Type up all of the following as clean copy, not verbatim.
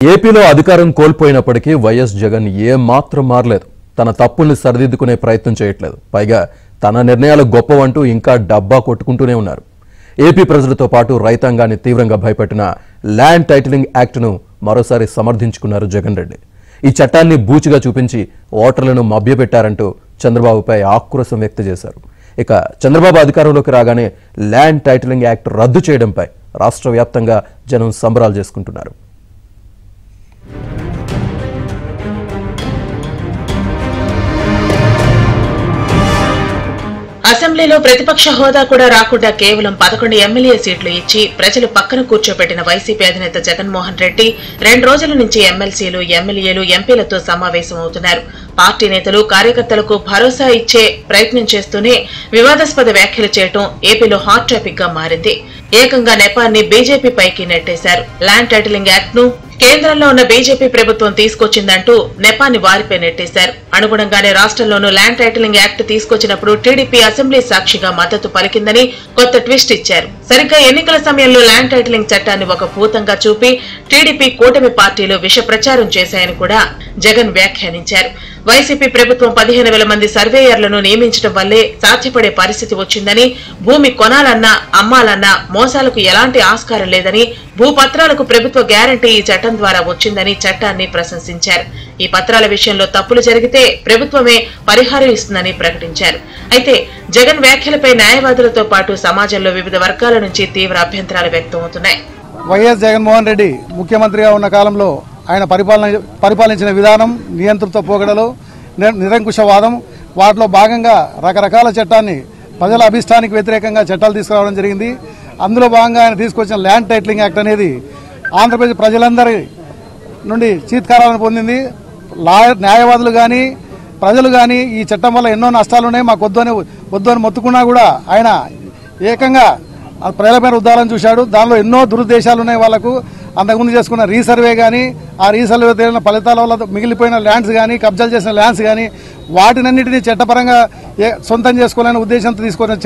ఏపీలో అధికారం కోల్పోయినప్పటికీ వైఎస్ జగన్ ఏమాత్రం మారలేదు. తన తప్పుల్ని సరిదిద్దుకునే ప్రయత్నం చేయట్లేదు. పైగా తన నిర్ణయాలు గొప్పవంటూ ఇంకా డబ్బా కొట్టుకుంటూనే ఉన్నారు. ఏపీ ప్రజలతో పాటు రైతాంగాన్ని తీవ్రంగా భయపెట్టిన ల్యాండ్ టైటిలింగ్ యాక్ట్ను మరోసారి సమర్థించుకున్నారు జగన్ రెడ్డి. ఈ చట్టాన్ని బూచిగా చూపించి ఓటర్లను మభ్యపెట్టారంటూ చంద్రబాబుపై ఆక్రోశం వ్యక్తం చేశారు. ఇక చంద్రబాబు అధికారంలోకి రాగానే ల్యాండ్ టైటిలింగ్ యాక్ట్ రద్దు చేయడంపై రాష్ట్ర వ్యాప్తంగా జనం సంబరాలు చేసుకుంటున్నారు. అసెంబ్లీలో ప్రతిపక్ష హోదా కూడా రాకుండా కేవలం 11 ఎమ్మెల్యే సీట్లు ఇచ్చి ప్రజలు పక్కన కూర్చోబెట్టిన వైసీపీ అధినేత జగన్మోహన్ రెడ్డి 2 రోజుల నుంచి ఎమ్మెల్సీలు, ఎమ్మెల్యేలు, ఎంపీలతో సమావేశమవుతున్నారు. పార్టీ నేతలు, కార్యకర్తలకు భరోసా ఇచ్చే ప్రయత్నం చేస్తూనే వివాదాస్పద వ్యాఖ్యలు చేయడం ఏపీలో హాట్ టాపిక్ గా మారింది. ఏకంగా నెపాన్ని బీజేపీ పైకి నెట్టేశారు. ల్యాండ్ టైటిలింగ్ యాక్ట్ ను కేంద్రంలో ఉన్న బీజేపీ ప్రభుత్వం తీసుకొచ్చిందంటూ నెపాన్ని వారిపై నెట్టేశారు. అనుగుణంగానే రాష్ట్రంలోనూ ల్యాండ్ టైటిలింగ్ యాక్ట్ తీసుకొచ్చినప్పుడు టీడీపీ అసెంబ్లీ సాక్షిగా మద్దతు పలికిందని కొత్త ట్విస్ట్ ఇచ్చారు. సరిగ్గా ఎన్నికల సమయంలో ల్యాండ్ టైటిలింగ్ చట్టాన్ని ఒక భూతంగా చూపి టీడీపీ కూటమి పార్టీలు విష ప్రచారం చేశాయని కూడా జగన్ వ్యాఖ్యానించారు. వైసీపీ ప్రభుత్వం 15,000 మంది సర్వేయర్లను నియమించడం వల్లే సాధ్యపడే పరిస్థితి వచ్చిందని, భూమి కొనాలన్నా అమ్మాలన్నా మోసాలకు ఎలాంటి ఆస్కారం లేదని, భూపత్రాలకు ప్రభుత్వ గ్యారంటీ ఈ చట్టం ద్వారా వచ్చిందని చట్టాన్ని ప్రశంసించారు. ఈ పత్రాల విషయంలో తప్పులు జరిగితే ప్రభుత్వమే పరిహారం ఇస్తుందని ప్రకటించారు. అయితే జగన్ వ్యాఖ్యలపై న్యాయవాదులతో పాటు సమాజంలో వివిధ వర్గాల నుంచి తీవ్ర అభ్యంతరాలు వ్యక్తమవుతున్నాయి. వైఎస్ జగన్మోహన్ రెడ్డి ముఖ్యమంత్రిగా ఉన్న కాలంలో ఆయన పరిపాలించిన విధానం, నియంతృత్వ పోకడలు, నిరంకుశవాదం, వాటిలో భాగంగా రకరకాల చట్టాన్ని ప్రజల అభిష్టానికి వ్యతిరేకంగా చట్టాలు తీసుకురావడం జరిగింది. అందులో భాగంగా ఆయన తీసుకొచ్చిన ల్యాండ్ టైటిలింగ్ యాక్ట్ అనేది ఆంధ్రప్రదేశ్ ప్రజలందరి నుండి చీత్కారాలను పొందింది. న్యాయవాదులు కానీ ప్రజలు కానీ ఈ చట్టం వల్ల ఎన్నో నష్టాలున్నాయి, మాకు వద్దు అని మొత్తుకున్నా కూడా ఆయన ఏకంగా ప్రజలపైన ఉద్దాలని చూశాడు. దానిలో ఎన్నో దురుద్దేశాలు ఉన్నాయి. వాళ్లకు అంతకుముందు చేసుకున్న రీసర్వే కానీ, ఆ రీసర్వే తేలిన ఫలితాల వల్ల మిగిలిపోయిన ల్యాండ్స్ కానీ, కబ్జాలు చేసిన ల్యాండ్స్ కానీ, వాటినన్నింటినీ చట్టపరంగా సొంతం చేసుకోవాలనే ఉద్దేశంతో తీసుకున్న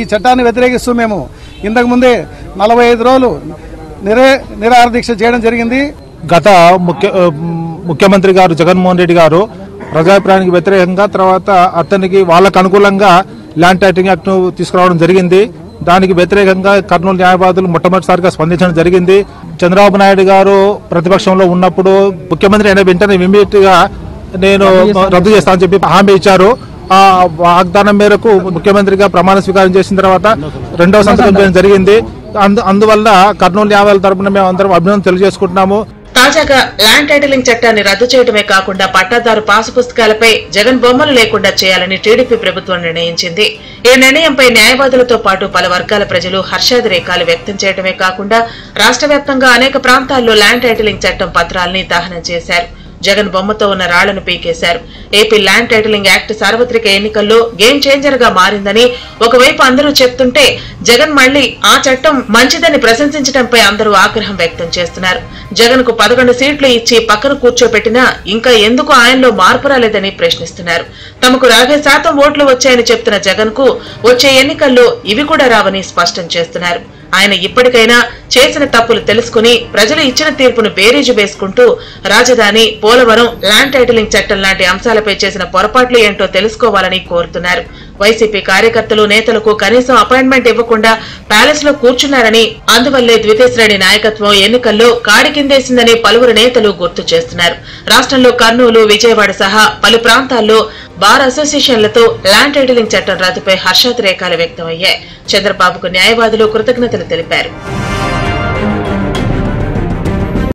ఈ చట్టాన్ని వ్యతిరేకిస్తూ మేము ఇంతకుముందే 45 రోజులు నిరాహార దీక్ష చేయడం జరిగింది. గత ముఖ్యమంత్రి గారు జగన్మోహన్ రెడ్డి గారు ప్రజాభిప్రాయానికి వ్యతిరేకంగా తర్వాత అతనికి వాళ్ళకు అనుకూలంగా ల్యాండ్ టైటిలింగ్ యాక్ట్ ను తీసుకురావడం జరిగింది. దానికి వ్యతిరేకంగా కర్నూలు న్యాయవాదులు మొట్టమొదటిసారిగా స్పందించడం జరిగింది. చంద్రబాబు నాయుడు గారు ప్రతిపక్షంలో ఉన్నప్పుడు ముఖ్యమంత్రి అయిన వెంటనే ఇమీడియట్ గా నేను రద్దు చేస్తానని చెప్పి హామీ ఇచ్చారు. ఆ వాగ్దానం మేరకు ముఖ్యమంత్రిగా ప్రమాణ స్వీకారం చేసిన తర్వాత 2వ సంతకం చేయడం జరిగింది. అందువల్ల కర్నూలు న్యాయవాదుల తరపున మేము అందరం అభినందన తెలియజేసుకుంటున్నాము. తాజాగా ల్యాండ్ టైటిలింగ్ చట్టాన్ని రద్దు చేయడమే కాకుండా పట్టాదారు పాసు పుస్తకాలపై జగన్ బొమ్మలు లేకుండా చేయాలని టీడీపీ ప్రభుత్వం నిర్ణయించింది. ఈ నిర్ణయంపై న్యాయవాదులతో పాటు పలు వర్గాల ప్రజలు హర్షాతిరేకాలు వ్యక్తం చేయడమే కాకుండా రాష్ట్ర వ్యాప్తంగా అనేక ప్రాంతాల్లో ల్యాండ్ టైటిలింగ్ చట్టం పత్రాల్ని దహనం చేశారు. జగన్ బొమ్మతో ఉన్న రాళ్లను పీకేశారు. ఏపీ ల్యాండ్ టైటిలింగ్ యాక్ట్ సార్వత్రిక ఎన్నికల్లో గేమ్ చేంజర్ గా మారిందని ఒకవైపు అందరూ చెప్తుంటే, జగన్ మళ్లీ ఆ చట్టం మంచిదని ప్రశంసించడంపై అందరూ ఆగ్రహం వ్యక్తం చేస్తున్నారు. జగన్ కు 11 సీట్లు ఇచ్చి పక్కన కూర్చోబెట్టినా ఇంకా ఎందుకు ఆయనలో మార్పు రాలేదని ప్రశ్నిస్తున్నారు. తమకు 50% ఓట్లు వచ్చాయని చెప్తున్న జగన్ కు వచ్చే ఎన్నికల్లో ఇవి కూడా రావని స్పష్టం చేస్తున్నారు. ఆయన ఇప్పటికైనా చేసిన తప్పులు తెలుసుకుని ప్రజలు ఇచ్చిన తీర్పును బేరీజు వేసుకుంటూ రాజధాని, పోలవరం, ల్యాండ్ టైటిలింగ్ చట్టం లాంటి అంశాలపై చేసిన పొరపాట్లు ఏంటో తెలుసుకోవాలని కోరుతున్నారు. వైసీపీ కార్యకర్తలు, నేతలకు కనీసం అపాయింట్మెంట్ ఇవ్వకుండా ప్యాలెస్ లో కూర్చున్నారని, అందువల్లే ద్వితీయ శ్రేణి నాయకత్వం ఎన్నికల్లో కాడి కిందేసిందని పలువురు నేతలు గుర్తు చేస్తున్నారు. రాష్ట్రంలో కర్నూలు, విజయవాడ సహా పలు ప్రాంతాల్లో బార్ అసోసియేషన్లతో ల్యాండ్ టైటిలింగ్ చట్టం రద్దుపై హర్షాతిరేకాలు వ్యక్తమయ్యాయి. చంద్రబాబుకు న్యాయవాదులు కృతజ్ఞతలు తెలిపారు.